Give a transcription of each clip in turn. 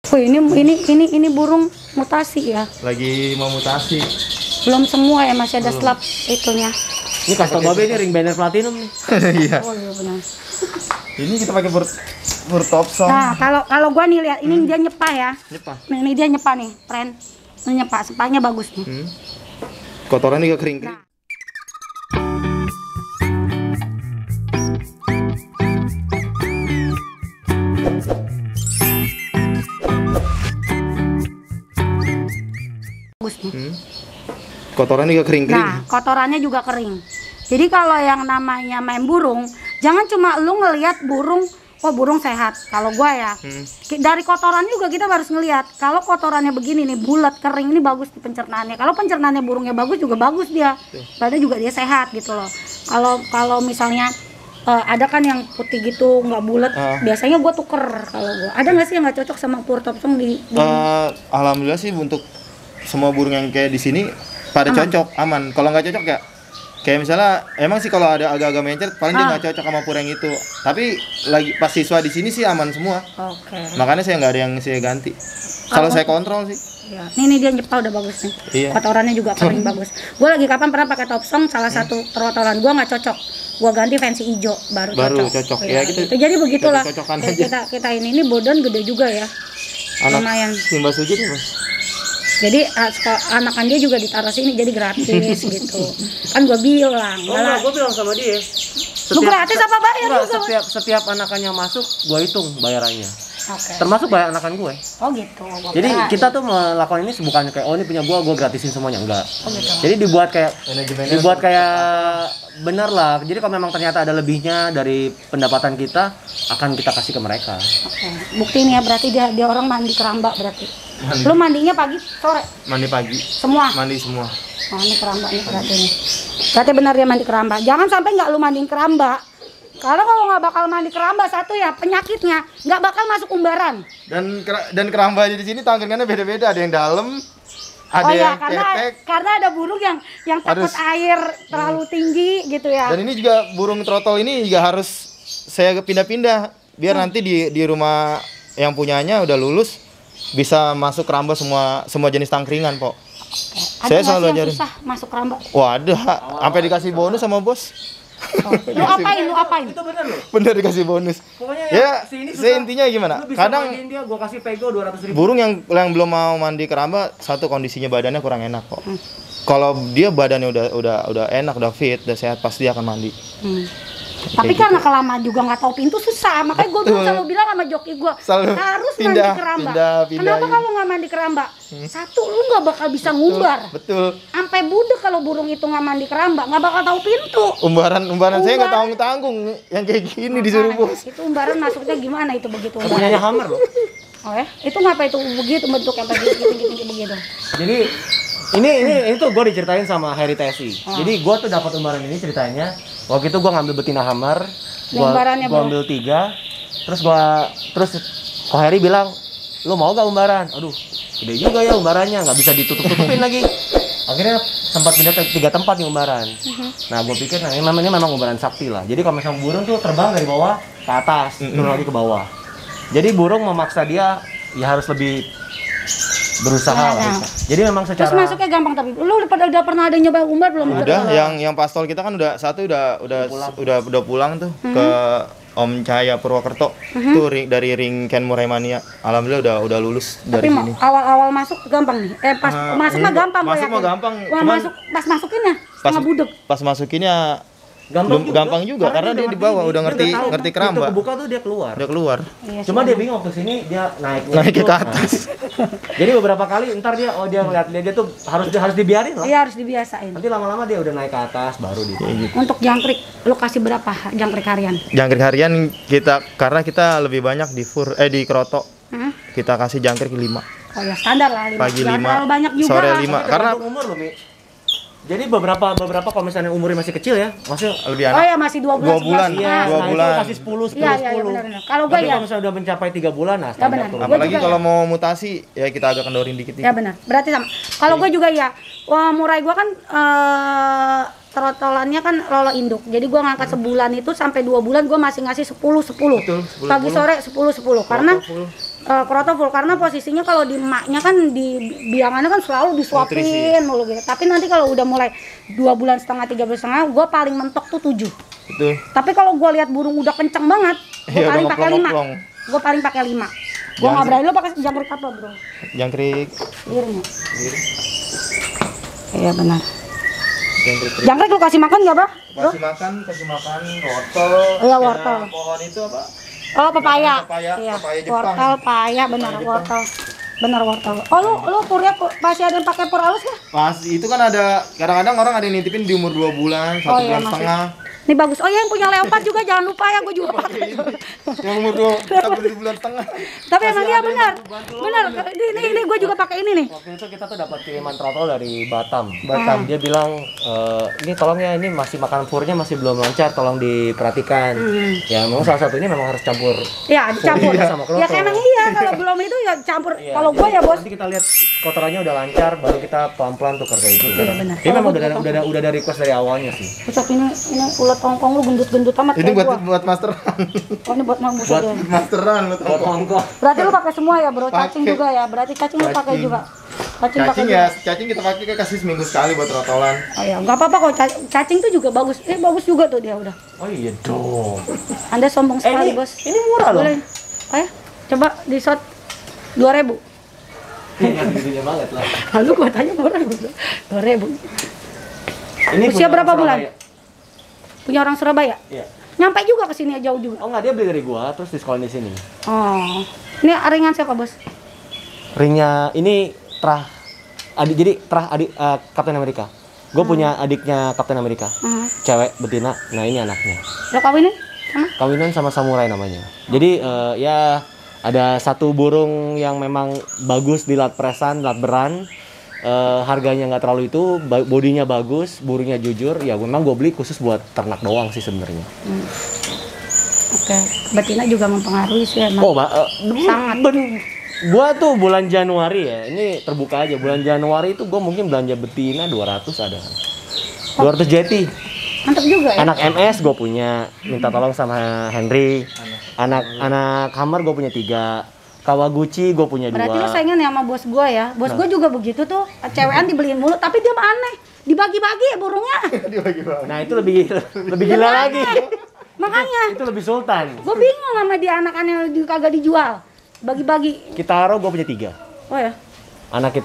Ini burung mutasi ya. Lagi mau mutasi. Belum semua ya, masih ada slap itunya. Ini custom babe ini ring banner platinum nih. Iya. Oh iya benar. Ini kita pakai fur top song. Nah, kalau gua nih lihat ini dia nyepah ya. Nyepah. Ini dia nyepah nih, tren. Ini nyepah, sepahnya bagus nih. Kotoran juga kering-kering. Nah. Bagus nih. Kotoran juga kering-kering. Nah, kotorannya juga kering. Jadi kalau yang namanya main burung, jangan cuma lu ngelihat burung, oh burung sehat. Kalau gua ya, dari kotoran juga kita harus ngelihat. Kalau kotorannya begini nih, bulat, kering, ini bagus di pencernaannya. Kalau pencernaannya burungnya bagus juga bagus dia. Berarti juga dia sehat gitu loh. Kalau misalnya ada kan yang putih gitu, nggak bulat, biasanya gua tuker kalau gua. Ada nggak sih yang nggak cocok sama pur topsong di Alhamdulillah sih untuk semua burung yang kayak di sini pada cocok, aman. Kalau nggak cocok ya kayak misalnya emang sih kalau ada agak-agak mencret paling dia nggak cocok sama pur yang itu. Tapi lagi pas siswa di sini sih aman semua. Oke. Makanya saya nggak ada yang saya ganti. Kalau saya kontrol sih. Ya. Nih dia nyepah udah bagus nih. Iya. Kotorannya juga kering bagus. Gue lagi kapan pernah pakai topsong salah satu trotolan gue nggak cocok. Gue ganti fancy hijau baru cocok. Ya, gitu. Jadi begitulah. Kita ini bodon gede juga ya. Lumayan. Simba Suji nih mas. Jadi anakan dia juga ditaruh sini jadi gratis gitu. Kan gue bilang. Gue bilang sama dia. Lu gratis apa bayar? Setiap anakannya masuk, gue hitung bayarannya. Okay. Termasuk bayar anakan gue. Oh gitu. Jadi kita tuh melakukan ini bukan kayak ini punya gue gratisin semuanya, enggak. Oh gitu. Jadi dibuat kayak benar lah. Jadi kalau memang ternyata ada lebihnya dari pendapatan kita, akan kita kasih ke mereka. Oke. Bukti nih ya berarti dia orang mandi keramba berarti. Lu mandinya pagi, sore? Mandi pagi. Semua? Mandi semua. Oh ini keramba nih berarti nih. Berarti benar dia mandi keramba. Jangan sampai nggak lu mandiin keramba. Karena kalau nggak bakal mandi keramba, satu ya penyakitnya nggak bakal masuk umbaran. Dan keramba di sini tangkringannya beda-beda. Ada yang dalam, ada yang ketek. Karena ada burung yang takut air terlalu tinggi gitu ya. Dan ini juga burung trotol ini juga harus saya pindah-pindah biar nanti di rumah yang punyanya udah lulus bisa masuk keramba semua jenis tangkringan, Pok. Saya selalu ajarin. Susah masuk keramba. Wah, ada. Sampai dikasih bonus sama bos. Lu apain? Itu benar loh. Bener dikasih bonus. Pokoknya ya, saya intinya gimana? Kadang dia gua kasih pego 200.000. Burung yang belum mau mandi keramba, satu kondisinya badannya kurang enak kok. Kalau dia badannya udah enak, udah fit, udah sehat, pasti dia akan mandi. Tapi karena kelamaan juga nggak tahu pintu susah, makanya gue selalu bilang sama joki gue harus mandi keramba. Kenapa kalau nggak mandi keramba? Satu, lu nggak bakal bisa ngumbar. Betul. Sampai budek kalau burung itu nggak mandi keramba, nggak bakal tahu pintu. Umbaran saya nggak tanggung yang kayak gini disuruh bos. Itu umbaran masuknya gimana itu begitu? Punyanya Hammer loh. Oh ya, itu ngapa itu begitu bentuknya tinggi begitu? Jadi ini tuh gue diceritain sama Harry Tesi. Jadi gue tuh dapat umbaran ini ceritanya. Waktu itu gue ngambil betina hammer, gue ambil 3, terus Ko Harry bilang, lo mau gak umbaran? Aduh, gede juga ya umbarannya, nggak bisa ditutup-tutupin lagi. Akhirnya sempat pindah 3 tempat nih umbaran. Nah gue pikir, ini memang umbaran sakti lah. Jadi kalau misalnya burung tuh terbang dari bawah ke atas, turun lagi ke bawah. Jadi burung memaksa dia, ya harus lebih berusaha lah. Jadi memang secara. Terus masuknya gampang tapi lu udah pernah ada nyoba umbar belum? Udah, yang pastol kita kan udah pulang tuh ke Om Cahaya Purwokerto. Tuh dari ring Ken Muremania. Alhamdulillah udah lulus dari sini. Awal masuk gampang nih. Pas masuk mah gampang. Masuk mah gampang. Pas masukinnya setengah budek. Pas masukinnya gampang juga karena dia di bawah udah ngerti keramba. Kebuka tuh dia keluar. Iya, cuma dia bingung waktu sini dia naik ke atas. Jadi beberapa kali ntar dia ngeliat dia tuh harus dibiarin lah. Iya harus dibiasain. Nanti lama-lama dia udah naik ke atas baru dia. Gitu. Untuk jangkrik lu kasih berapa jangkrik harian? Jangkrik harian karena kita lebih banyak di kroto. Kita kasih jangkrik 5. Oh ya standar lah 5. Pagi 5. Banyak juga. Sore 5 karena umur loh, Mi. Jadi beberapa kalau misalnya umurnya masih kecil ya, maksudnya lebih anak. Oh ya masih 2 bulan. 2 bulan. Iya, 2 bulan. Itu kasih 10. Iya, benar. Kalau gue ya. Kalau misalnya udah mencapai 3 bulan, nah standar tuh. Apalagi kalau mau mutasi, ya kita agak kendorin dikit. Ya benar. Berarti sama. Kalau gue juga ya, murai gue kan trotolannya kan lolo induk. Jadi gue ngangkat sebulan itu sampai 2 bulan gue masih ngasih 10. Betul, 10. Pagi sore 10. Karena Kroto full karena posisinya kalau di emaknya kan di biangannya kan selalu disuapin mulu gitu. Tapi nanti kalau udah mulai 2 bulan setengah 3 bulan setengah, gue paling mentok tuh 7. Itu. Tapi kalau gue lihat burung udah kenceng banget, gue Iya, paling udah pakai 5. ngeplong-ngeplong. Gue paling pakai 5. Gue nggak berani. Lo pakai jangkrik apa bro? Jangkrik. Giring ya? Iya benar. Jangkrik. Jangkrik lu kasih makan nggak bro? Kasih makan wortel. Iya, wortel. Pohon itu apa? Oh pepaya. Pepaya, Iya. pepaya Jepang. Wortel, pepaya, benar wortel. Benar wortel. Oh lu purnya masih ada yang pakai pur halus ya? Pas itu kan ada kadang-kadang orang ada yang nitipin di umur 2 bulan, 1 bulan masih. setengah. Ini bagus. Oh ya yang punya leopard juga jangan lupa ya, gue juga pakai. Yang umur 2 bulan setengah. Tapi emang iya benar. Benar. Ini gue juga pakai ini nih. Waktu itu kita tuh dapat kiriman trotol dari Batam. Dia bilang ini tolong ya, ini masih makan purnya masih belum lancar, tolong diperhatikan. Ya memang salah satunya memang harus campur. Ya dicampur. Sama kroto. Ya emang iya kalau belum itu ya campur. Iya, Kalau gue ya bos. Nanti kita lihat kotorannya udah lancar, baru kita pelan-pelan tukar kayak itu. Iya, benar. Ini memang udah ada request dari awalnya sih. Besok ini ulat hongkong lu gendut-gendut amat Ini kayak gua. buat masteran. Oh ini buat mampus aja. Masteran lu Buat Hongkong. Berarti lu pakai semua ya bro, cacing Pakai. juga ya. Berarti cacing lu pakai Cacing. juga. Cacing pakai Cacing juga. ya, cacing kita pakai kasih seminggu sekali buat rotolan. Oh ya, nggak apa-apa kok. Cacing tuh juga bagus. Bagus juga tuh dia udah. Oh iya dong. Anda sombong sekali ini, bos. ini murah loh. Boleh. Oh ya, coba di shot 2.000. Gede banget lah. Lalu gua tanya murah gitu. 2.000. Ini Usia punya berapa orang bulan? Surabaya. Punya orang Surabaya. Iya. Nyampe juga ke sini jauh juga. Oh enggak, dia beli dari gua terus di sekolah di sini. Oh. Ini ringan siapa bos? Ringnya ini adik Kapten Amerika. Gue punya adiknya Kapten Amerika. Cewek betina. Nah, ini anaknya. Udah kawinin? Sama? Kawinan sama samurai namanya. Jadi ya ada satu burung yang memang bagus di lat presan, lat beran. Harganya nggak terlalu itu, bodinya bagus, burungnya jujur. Ya memang gue beli khusus buat ternak doang sih sebenarnya. Oke, betina juga mempengaruhi sih emang. Oh, Sangat. Gua tuh bulan Januari ya, ini terbuka aja. Bulan Januari itu gua mungkin belanja betina 200 ada. 200 jeti. Mantap juga ya. Anak MS gue punya, minta tolong sama Henry. Anak Hammer gue punya 3. Kawaguchi gue punya 2. Berarti lo saingan ya sama bos gue ya. Bos gue juga begitu tuh, cewekan dibeliin mulu, tapi dia mah aneh. Dibagi-bagi ya burungnya. Nah itu lebih gila lagi. Makanya. Itu lebih sultan. Gue bingung sama dia anak-anak yang kagak dijual. Bagi-bagi. Kitaro gue punya 3. Oh ya. Anak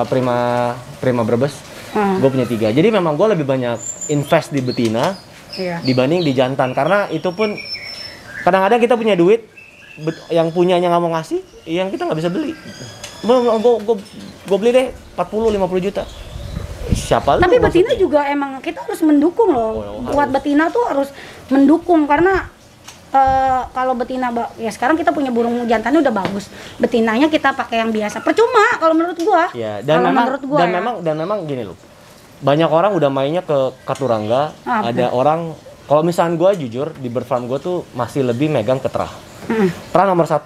Prima Brebes. Gue punya 3. Jadi memang gue lebih banyak invest di betina dibanding di jantan, karena itu pun kadang-kadang kita punya duit, yang punyanya nggak mau ngasih, yang kita nggak bisa beli. Gue beli deh 40-50 juta. Siapa lu? Tapi betina juga emang kita harus mendukung loh. Buat betina tuh harus mendukung karena kalau betina ya sekarang kita punya burung jantannya udah bagus. Betinanya kita pakai yang biasa. Percuma kalau menurut gua. Ya, dan memang gini loh. Banyak orang udah mainnya ke Katurangga. Ada orang, kalau misalnya gua jujur di bird farm gua tuh masih lebih megang ke terah. Terah nomor 1.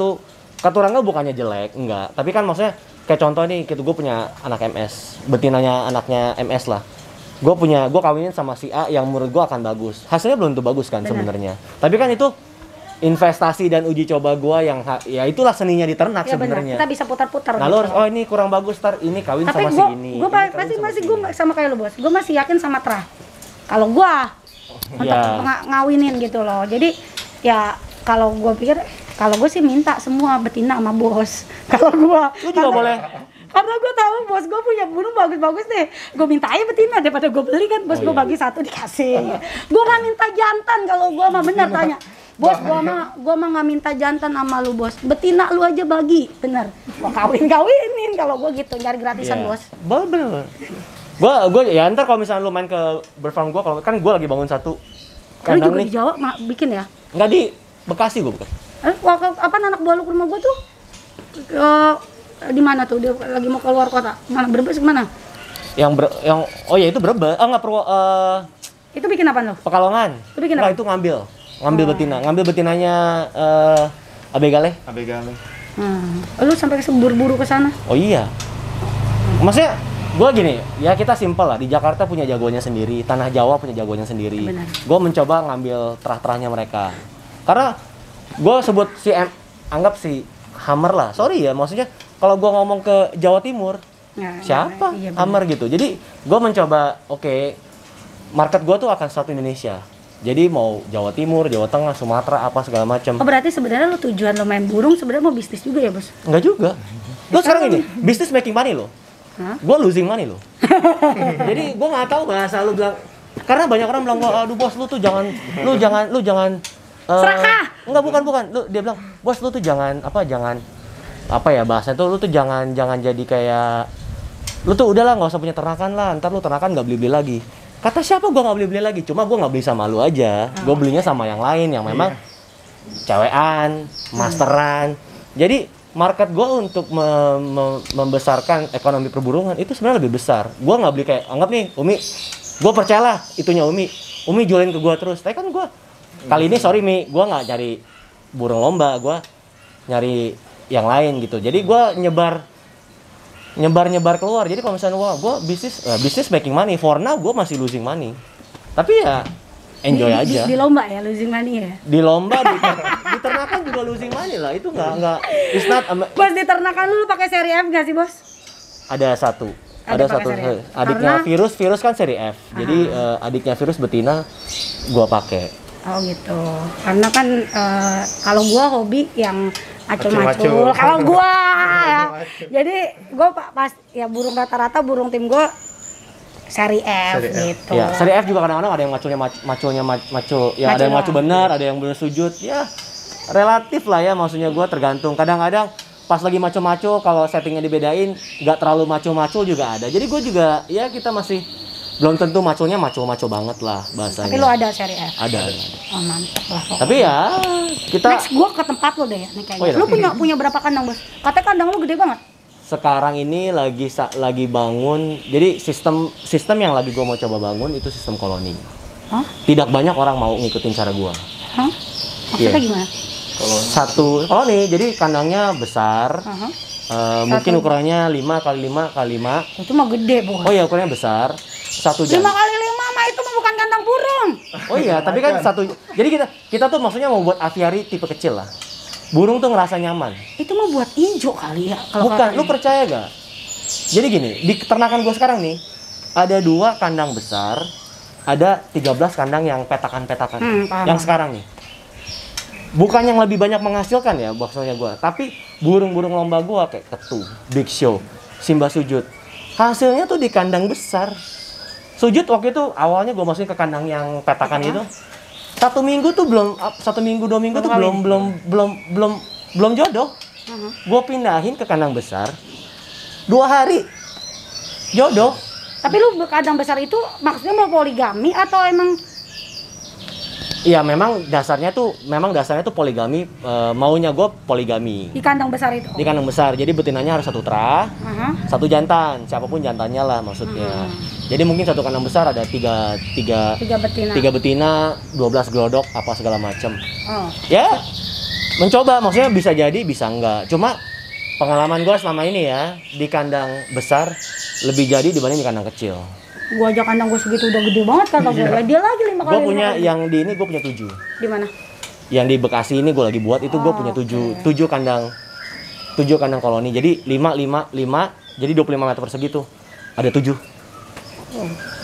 Katurangga bukannya jelek, enggak. Tapi kan maksudnya kayak contoh nih, gue punya anak MS, betinanya anaknya MS lah. Gue kawinin sama si A yang menurut gue akan bagus. Hasilnya belum tentu bagus kan sebenarnya. Tapi kan itu investasi dan uji coba gue yang ya itulah seninya di ternak ya, sebenarnya. Kita bisa putar-putar. Nah, lo harus ini kurang bagus, ini kawin tapi sama si ini. Gue masih sama kayak lo bos. Gue masih yakin sama terah. Kalau gue untuk ngawinin gitu loh. Jadi ya kalau gue pikir, kalau gue sih minta semua betina sama bos. Kalau gue, lu juga boleh. Karena gue tahu bos gue punya burung bagus-bagus deh. Gue minta aja betina daripada gue beli kan. Bos gue bagi 1 dikasih. Gue nggak minta jantan kalau gue mah bener tanya. Bos gue mah nggak minta jantan sama lu bos. Betina lu aja bagi, bener. Gue kawinin kalau gue gitu nyari gratisan bos. Bener. Gue ya ntar kalau misalnya lu main ke bird farm gue, kalau kan gue lagi bangun 1 kandang juga nih. Di Jawa bikin ya? Enggak, di Bekasi gue bukan. Apa anak buah lu ke rumah gue tuh? Di mana tuh? Dia lagi mau keluar kota. Mana Brebes kemana? Oh ya itu Brebes. Oh enggak perlu. Itu bikin apa lo? Pekalongan. Itu bikin apa? Itu ngambil betina. Ngambil betinanya Abegale. Lu sampai buru-buru ke sana? Oh iya. Maksudnya gue gini, ya kita simpel lah. Di Jakarta punya jagoannya sendiri, tanah Jawa punya jagoannya sendiri. Gue mencoba ngambil terah-terahnya mereka. Karena gue sebut si anggap si Hammer lah. Sorry ya, maksudnya kalau gue ngomong ke Jawa Timur, siapa iya, Hammer gitu. Jadi gue mencoba, oke, market gue tuh akan satu Indonesia. Jadi mau Jawa Timur, Jawa Tengah, Sumatera, apa segala macam. Oh berarti sebenarnya lo tujuan lo main burung sebenarnya mau bisnis juga ya bos? Enggak juga. Lo sekarang ini bisnis making money lo. Gue losing money lo. Jadi gue nggak tahu bahasa lo bilang. Karena banyak orang bilang, aduh bos lu tuh jangan, serakah. Enggak, bukan. Dia bilang, bos lu tuh jangan ya bahasa itu, lu tuh jangan jadi kayak, lu tuh udahlah nggak usah punya ternakan lah, ntar lu ternakan nggak beli lagi. Kata siapa gua nggak beli lagi, cuma gua nggak beli sama lu aja, gua belinya sama yang lain yang memang cewekan, masteran. Jadi market gua untuk membesarkan ekonomi perburungan itu sebenarnya lebih besar. Gua nggak beli kayak, anggap nih Umi, gua percayalah itunya Umi jualin ke gua terus. Tapi kan gua kali ini sorry Mi, gua nggak nyari burung lomba, gua nyari yang lain gitu. Jadi gua nyebar keluar. Jadi kalau misalnya gua bisnis making money, for now gua masih losing money. Tapi ya enjoy aja. Di lomba ya losing money ya. Di lomba di ternakan juga losing money lah. Itu enggak it's not Bos di ternakan lu pakai seri F enggak sih, Bos? Ada satu adiknya virus kan seri F. Jadi adiknya virus betina gua pakai. Oh gitu. Karena kan kalau gua hobi yang macul-macul. Kalau gua ya. Jadi gua pas ya burung rata-rata burung tim gua seri F gitu. Ya, seri F juga kadang-kadang ada yang maculnya macul. Ya ada yang macul benar, ada yang benar sujud. Ya relatif lah ya, maksudnya gua tergantung. Kadang-kadang pas lagi macul-macul kalau settingnya dibedain nggak terlalu macul-macul juga ada. Jadi gua juga ya kita masih belum tentu maculnya macul-macul banget lah bahasanya. Tapi lo ada seri F? Ada. Oh mantap lah. Tapi ya kita next gua ke tempat lo deh ya nih kayaknya. Oh, iya. Lo punya berapa kandang, Bos? Katanya kandang lo gede banget. Sekarang ini lagi bangun. Jadi sistem yang lagi gua mau coba bangun itu sistem koloni. Hah? Tidak banyak orang mau ngikutin cara gua. Hah? Maksudnya gimana? Satu koloni, jadi kandangnya besar. Mungkin ukurannya 5 kali 5 kali 5. Itu mah gede, Bos. Oh iya, ukurannya besar. 1 jam. 5 kali 5 mah itu mah bukan kandang burung. Oh iya, tapi kan satu. Jadi kita tuh maksudnya mau buat aviary tipe kecil lah. Burung tuh ngerasa nyaman. Itu mah buat injo kali ya. Bukan, lu percaya gak? Jadi gini, di peternakan gue sekarang nih ada 2 kandang besar, ada 13 kandang yang petakan-petakan. Yang sekarang nih. Bukan yang lebih banyak menghasilkan ya maksudnya gue, tapi burung-burung lomba gue kayak ketu, big show, simba sujud. Hasilnya tuh di kandang besar. Sujud waktu itu awalnya gue masukin ke kandang yang petakan itu. 1 minggu tuh belum, 1 minggu 2 minggu tuh belum jodoh. Gue pindahin ke kandang besar, 2 hari jodoh. Tapi lu kandang besar itu maksudnya mau poligami atau emang? Iya memang dasarnya tuh poligami, maunya gue poligami. Di kandang besar itu? Di kandang besar, jadi betinanya harus 1 terah, 1 jantan, siapapun jantannya lah maksudnya. Jadi mungkin 1 kandang besar ada 3 betina, 12 glodok, apa segala macam. Ya mencoba, maksudnya bisa jadi bisa enggak. Cuma pengalaman gue selama ini ya, di kandang besar lebih jadi dibanding di kandang kecil. Gua aja kandang gue segitu udah gede banget kata gue. Dia lagi 5 kali. Gue punya yang di ini gue punya 7. Di mana? Yang di Bekasi ini gue lagi buat itu gue punya 7 kandang koloni. Jadi 5 jadi 25 meter persegi tuh ada 7.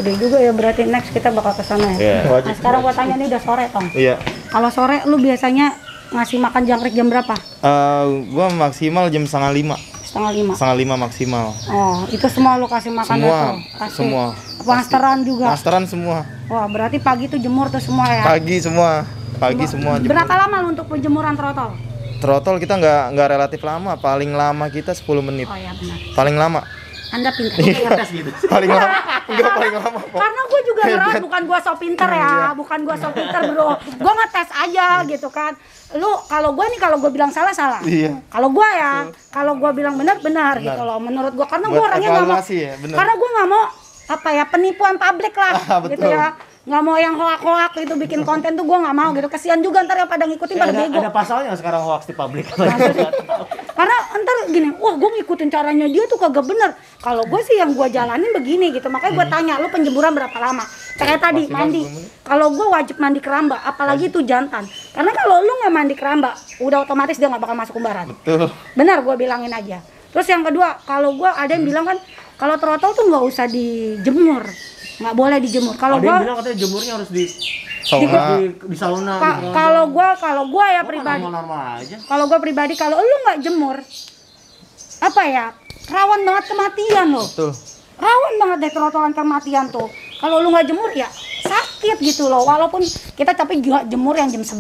Gede juga ya, berarti next kita bakal ke sana ya. Nah, sekarang gua tanya nih udah sore, Tong. Iya. Kalau sore lu biasanya ngasih makan jangkrik jam berapa? Gua maksimal jam 4:30. 4:30. 4:30 maksimal. Oh, itu semua lu kasih makan Semua. Masteran juga. Masteran semua. Wah, berarti pagi tuh jemur tuh semua ya. Pagi semua jemur. Berapa lama lu untuk penjemuran trotol? Trotol kita nggak relatif lama, paling lama kita 10 menit. Oh ya benar. Paling lama. Anda pintar. Gitu. Paling lama. Enggak paling lama kok. Karena gue juga ngerawat, bukan gue so pinter ya, bukan gue so pinter bro. Gue ngetes aja gitu kan. Lu kalau gue bilang salah. Iya. Kalau gue ya, kalau gue bilang benar gitu loh. Menurut gue, karena gue orangnya nggak mau. Ya, karena gue nggak mau penipuan publik lah, gitu ya. Nggak mau yang hoak itu bikin konten tuh gue nggak mau gitu. Kesian juga ntar yang pada ngikutin pada bego. Ada pasalnya sekarang hoax di publik. Karena ntar gini, wah gue ngikutin caranya dia tuh kagak bener. Kalau gue sih yang gue jalanin begini gitu, makanya gue tanya lu penjemuran berapa lama. Kayak tadi Maksimal mandi. 10 menit. Kalau gue wajib mandi keramba, apalagi itu jantan. Karena kalau lu nggak mandi keramba, udah otomatis dia nggak bakal masuk umbaran. Betul. Benar, gue bilangin aja. Terus yang kedua, kalau gue ada yang bilang kan, kalau trotol tuh nggak usah dijemur, nggak boleh dijemur. Kalau Ada gue yang bilang katanya jemurnya harus di Sauna. di sauna. kalau gue ya pribadi, normal aja. kalau gue pribadi, kalau lu nggak jemur, apa ya, rawan banget kematian loh. Betul. Rawan banget deh trotolan kematian tuh. Kalau lu nggak jemur ya sakit gitu loh. Walaupun kita tapi juga jemur yang jam 11.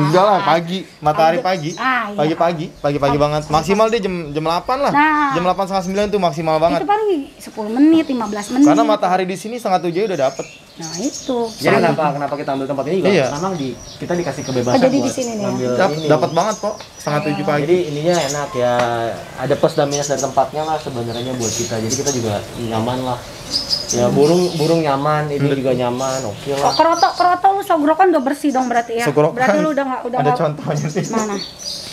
Enggak lah, pagi, matahari pagi. Iya. Pagi-pagi banget. Maksimal dia jam 8 lah. Nah. Jam 8 setengah 9 tuh maksimal banget. Itu paling 10 menit, 15 menit. Karena matahari di sini setengah 7 udah dapet. Nah, itu. Jadi kenapa kita ambil tempat ini juga? Iya. Memang kita dikasih kebebasan Oh, jadi di buat sini nih ya? ngambil ini. Dapat banget kok setengah 7 pagi. Jadi ininya enak ya, ada plus dan minus dari tempatnya lah sebenarnya buat kita. Jadi kita juga nyaman lah. Ya burung nyaman, ini juga nyaman, oke lah. Kerotok lu sogrokan udah bersih dong berarti ya. Sogrokan. Berarti lu udah Ada nggak- contohnya sih.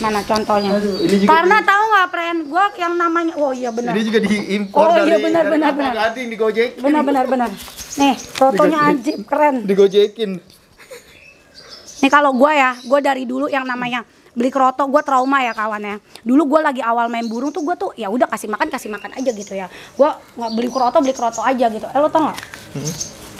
Mana contohnya? ini juga Karena tahu nggak, friend, gua yang namanya, oh iya benar. Ini juga diimpor Oh, dari iya, benar. Gading digojekin. Benar. Nih, fotonya anjing keren. Digojekin. Nih kalau gua dari dulu yang namanya beli kerotok, gue trauma ya kawannya. Dulu gue lagi awal main burung tuh gue tuh ya udah kasih makan aja gitu ya. Gue nggak beli kerotok aja gitu. Lo tau nggak?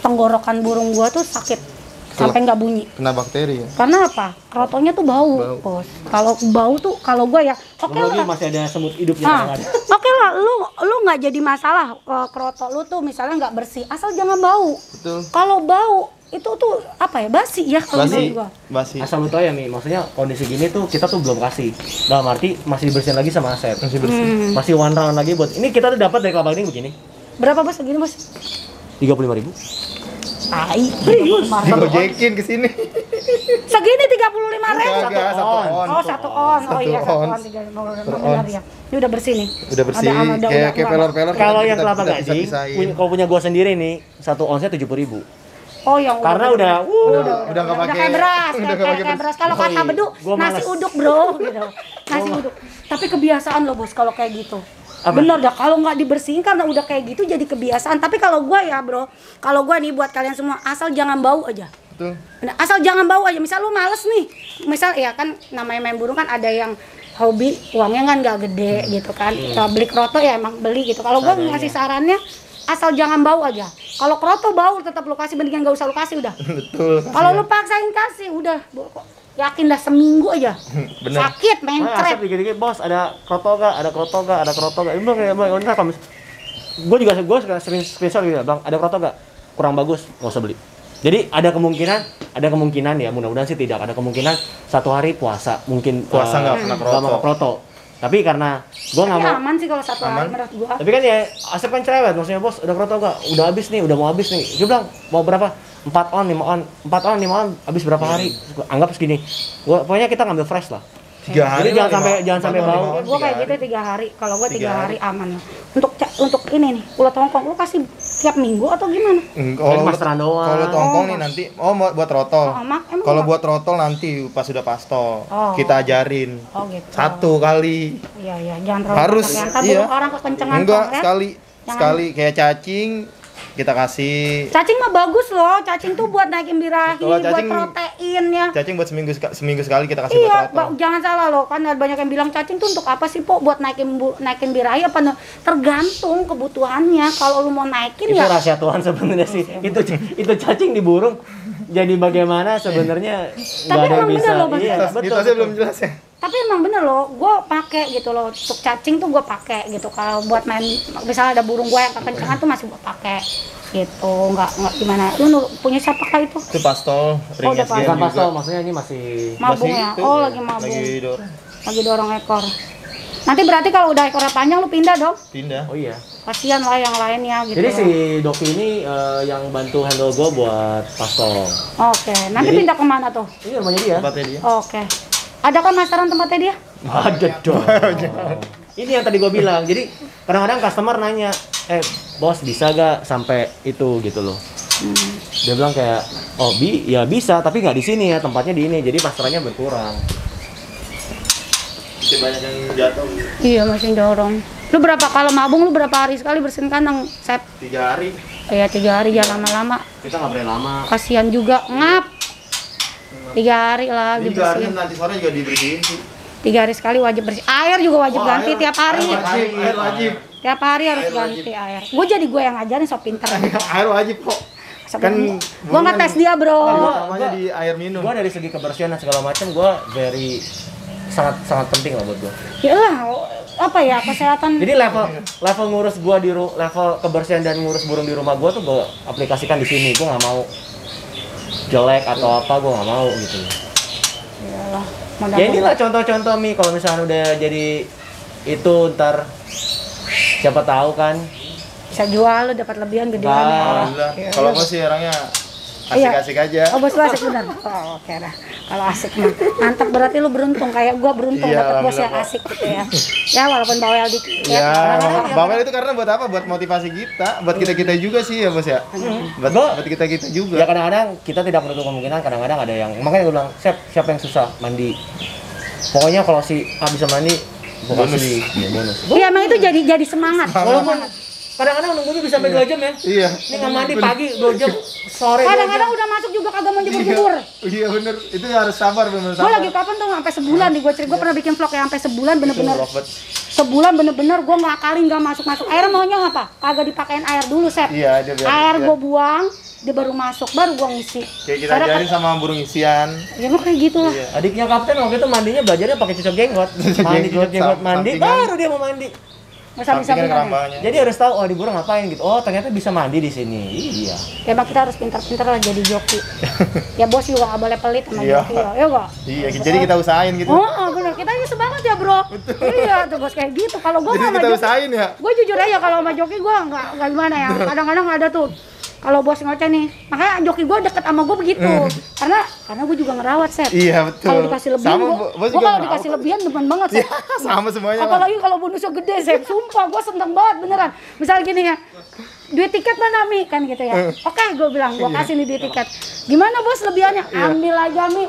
Tenggorokan burung gue tuh sakit sampai nggak bunyi. Kena bakteri ya. Karena apa? Kerotonya tuh bau. Bos. Kalau bau tuh kalau gue ya oke Lagi lah. masih ada semut hidupnya. Ah, oke lah, lu nggak jadi masalah kerotok lu tuh misalnya nggak bersih, asal jangan bau. Betul. Kalau bau itu tuh apa ya, basi ya kalau menurut gua. Basi. Asal lu tau ya Mi, maksudnya kondisi gini tuh kita tuh belum kasih. Dalam arti masih dibersihin lagi sama Asep. Masih bersih. Masih one round lagi buat ini kita tuh dapat dari Kelapa Gading begini. Berapa bos segini bos? 35.000. Tai, serius. Digojekin ke sini. Segini 35.000. Kagak, 1 on. Oh, 1 on. Oh iya, 1 on. on 35.000. Benar ya. Ini udah bersih nih. Udah bersih. Ada Kayak udah. pelor-pelor. Kalau yang kita Kelapa bisa Gading, pisahin. kalau punya gua sendiri nih, 1 onsnya 70.000. Oh, yang Karena udah Udah nggak pakai. kayak beras, Udah nggak kayak pakai beras. Kalau Oh, kata iya. bedu, Gua nasi males. uduk, Bro, gitu. Nasi uduk. Tapi kebiasaan loh, Bos, kalau kayak gitu. Apa? Bener dah, kalau nggak dibersihin karena udah kayak gitu jadi kebiasaan. Tapi kalau gua ya, Bro, kalau gua nih buat kalian semua, asal jangan bau aja. Betul. Nah, asal jangan bau aja. Misal lu males nih, misal ya kan namanya main burung kan ada yang hobi uangnya kan nggak gede gitu kan. Beli kerotok ya emang beli gitu. Kalau gua ngasih sarannya asal jangan bau aja. Kalau kerotok bau tetap lu kasih, mendingan nggak usah lu kasih udah. Betul. Kalau lu paksain kasih udah, yakin dah seminggu aja. Bener. Sakit, Asep mencret. dikit-dikit, bos ada kroto gak? Ada kroto gak? Ada kroto gak? Ini kayak ntar kalau gue juga sering screenshot gitu, bang. Ada kroto gak? Kurang bagus, nggak usah beli. Jadi ada kemungkinan ya, mudah-mudahan sih tidak ada kemungkinan satu hari puasa mungkin Puasa nggak kena kroto. nggak kroto. Tapi karena gue nggak Tapi mau. aman sih kalau satu hari menurut gua. Tapi kan ya Asep kan cerewet, maksudnya bos udah kroto gak? Udah habis nih, udah mau habis nih. Dia bilang mau berapa? 4 on, 5 on, 4 on, 5 on, habis berapa hari? Anggap segini. Pokoknya kita ngambil fresh lah. 3 hari. Jadi jangan sampai bau. Gua kayak gitu 3 hari. Kalau gua 3 hari aman lah. Untuk ini nih, ulat hongkong lu kasih tiap minggu atau gimana? Kalau masteran doang. Kalau tongkong nih nanti buat trotol. Emang Kalau enggak? buat trotol nanti pas sudah pastol, Oh. kita ajarin. Oh gitu. 1 kali. Iya, jangan terlalu Harus, banyak. Ntar iya. burung orang kekencengan Enggak, tong, ya. sekali kayak cacing kita kasih. Cacing mah bagus loh. Cacing tuh buat naikin birahi, Kalau buat cacing- protein ya. Cacing buat seminggu sekali kita kasih Iya, buat trotol. jangan salah loh. Kan ada banyak yang bilang cacing tuh untuk apa sih, Po? Buat naikin birahi apa? Tergantung kebutuhannya. Kalau lu mau naikin Itu ya rahasia Tuhan sebenarnya sih. Itu cacing di burung. Jadi bagaimana sebenarnya nggak ada yang emang bisa. bener loh, Mas. Iya, betul. Mitosnya belum jelas ya. tapi emang bener loh, gue pakai gitu loh, untuk cacing tuh gue pakai gitu. Kalau buat main, misalnya ada burung gue yang kekencangan tuh masih gue pakai gitu. Nggak gimana, lu punya siapa kah itu? Itu pastol, ring udah SGM Bukan juga. pastol, maksudnya ini masih Mabung Masih ya? itu, Oh ya. lagi mabung, Lagi dorong ekor. Nanti berarti kalau udah ekornya panjang lu pindah dong, pindah. Oh iya. kasihan lah yang lainnya gitu. Jadi loh. si Doki ini yang bantu handle gue buat pastol. Oke, nanti Jadi- pindah kemana tuh? Ini rumahnya dia. Tempatnya dia. Oke. Adakah masteran tempatnya dia? Ada dong. Ini yang tadi gue bilang. Jadi kadang-kadang customer nanya, bos bisa gak sampai itu gitu loh. Dia bilang kayak, oh ya bisa, tapi nggak di sini ya, tempatnya di ini. Jadi masterannya berkurang. Masih banyak yang jatuh. Iya, masih dorong. Lu berapa kalau mabung lu berapa hari sekali bersihin kandang, Sep? 3 hari. Ya 3 hari jangan lama-lama. Kita nggak boleh lama. Kasihan juga ngap. 3 hari lah Ini juga harusnya nanti sore juga dibersihin sih. 3 hari sekali wajib bersih. Air juga wajib ganti tiap hari. Air wajib. Tiap hari harus ganti air. Gue jadi gue yang ngajarin, so pinter. Air wajib kok. Kan gue nggak tes dia bro. Namanya di air minum. Gua dari segi kebersihan dan segala macam gua very sangat penting lah buat gua. Yalah, apa ya, kesehatan. Jadi level ngurus gua di level kebersihan dan ngurus burung di rumah gua tuh gua aplikasikan di sini. Gua nggak mau jelek atau apa, gua nggak mau gitu. Yalah, Ya inilah contoh-contoh Mi, kalau misalnya udah jadi itu ntar siapa tahu kan bisa jual, lu dapat lebihan gedean. Alhamdulillah. Kalau gue sih orangnya asik-asik aja. Oh, bos lu asik bener. Oh, oke dah. Kalau asik mah mantap, berarti lu beruntung kayak gua beruntung Iya, dapat bos yang alhamdulillah. asik gitu ya. Ya walaupun bawel dikit. Ya, kadang-kadang bawel itu karena buat apa? Buat motivasi kita, buat kita juga sih ya bos ya. Buat kita juga. ya kadang-kadang kita tidak menutup kemungkinan, kadang-kadang ada yang makanya gue bilang siapa yang susah mandi, pokoknya kalau si A bisa mandi gue kasih ya, bonus. Iya, emang itu jadi semangat. Walaupun kadang-kadang nunggunya bisa sampai 2 jam ya. Iya. Ini nggak mandi pagi 2 jam, sore 2 jam. Kadang-kadang udah masuk juga kagak mau jemur-jemur. Iya bener, itu harus sabar bener Gue lagi kapan tuh sampai sebulan nih gue cerita, gue pernah bikin vlog yang sampai sebulan bener-bener. Sebulan bener-bener gue ngakalin nggak masuk-masuk. Air maunya apa? Kagak dipakein air dulu, Sep. Iya, dia biar. Air gue buang, dia baru masuk, baru gue ngisi. Kayak kita ajarin sama burung isian. Ya mau kayak gitu lah. Iya. Adiknya kapten waktu itu mandinya belajarnya pakai cucuk jenggot. Mandi cucuk jenggot mandi, sampingan. baru dia mau mandi. Masa bisa Sampingan bener. kerambangnya. Jadi harus tahu oh di burung ngapain gitu. Oh ternyata bisa mandi di sini. Iya. Emang kita harus pintar-pintar lah jadi joki. Ya bos juga nggak boleh pelit sama Iya. joki ya, ya nggak? Iya, jadi kita usahain gitu. Oh, bener, kita ini semangat ya bro. Iya tuh bos kayak gitu. Kalau gue Jadi sama kita joki, usahain ya. gue jujur aja kalau sama joki gue nggak gimana ya. Kadang-kadang ada tuh. Kalau bos ngoceh nih, makanya joki gue deket sama gue begitu. Karena gue juga ngerawat, Sep. Iya, betul. Kalau dikasih lebihan, Sama, gue bos juga kalau ngerawat. dikasih lebihan demen banget, Sep. Sama semuanya. Bang. Apalagi kalau bonusnya gede, Sep. Sumpah, gue seneng banget beneran. Misal gini ya, duit tiket mana Mi? Kan gitu ya. Oke, gue bilang, gue kasih nih duit tiket. Gimana bos lebihannya? Ambil aja Mi.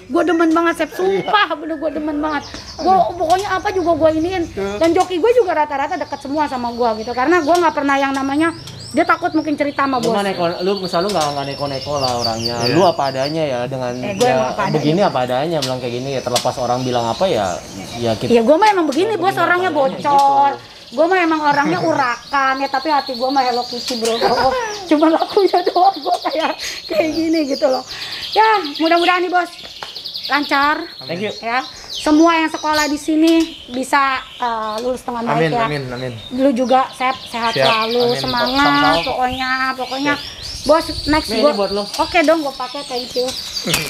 Gue demen banget, Sep. Sumpah, bener gue demen banget. Gue pokoknya apa juga gue iniin. Dan joki gue juga rata-rata deket semua sama gue gitu. Karena gue nggak pernah yang namanya dia takut mungkin cerita sama bos. Lu misal lu nggak neko-neko lah orangnya. Iya. Lu apa adanya ya dengan Gue ya, emang apa adanya. begini apa adanya bilang kayak gini ya terlepas orang bilang apa ya kita. Iya, gue mah emang begini bos, orangnya bocor. Gue mah emang orangnya urakan ya, tapi hati gue mah Hello Kitty bro. Cuma lakunya doang gue kayak gini gitu loh. Ya, mudah-mudahan nih bos lancar. Thank you. Ya, semua yang sekolah di sini bisa lulus dengan baik ya. Amin. Lu juga sehat Siap. selalu, Amin. semangat Sama-sama. pokoknya. Bos, next Ini gue. buat lo. Oke dong, gue pakai, thank you.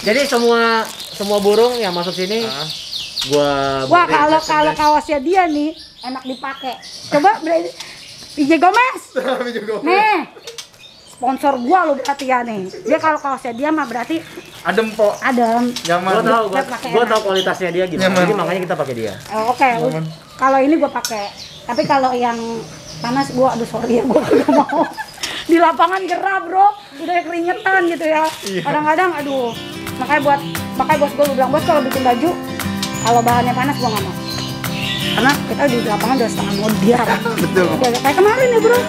Jadi semua burung yang masuk sini gua Wah, kalau kaosnya dia nih enak dipakai. Coba PJ Gomez. Nih. Sponsor gua lo berarti ya nih. Dia kalau kaosnya dia mah berarti Adem po. adem. Nyaman. gua tahu kualitasnya dia gimana. Nyaman. Jadi makanya kita pakai dia. Oke. Kalau ini gua pakai. Tapi kalau yang panas gua aduh sorry ya gua nggak mau. Di lapangan gerah, Bro. Udah keringetan gitu ya. Kadang-kadang aduh. Makanya bos gua bilang, "Bos kalau bikin baju kalau bahannya panas gua nggak mau." Karena kita di lapangan udah setengah modiar. Betul. Kayak kemarin ya, Bro.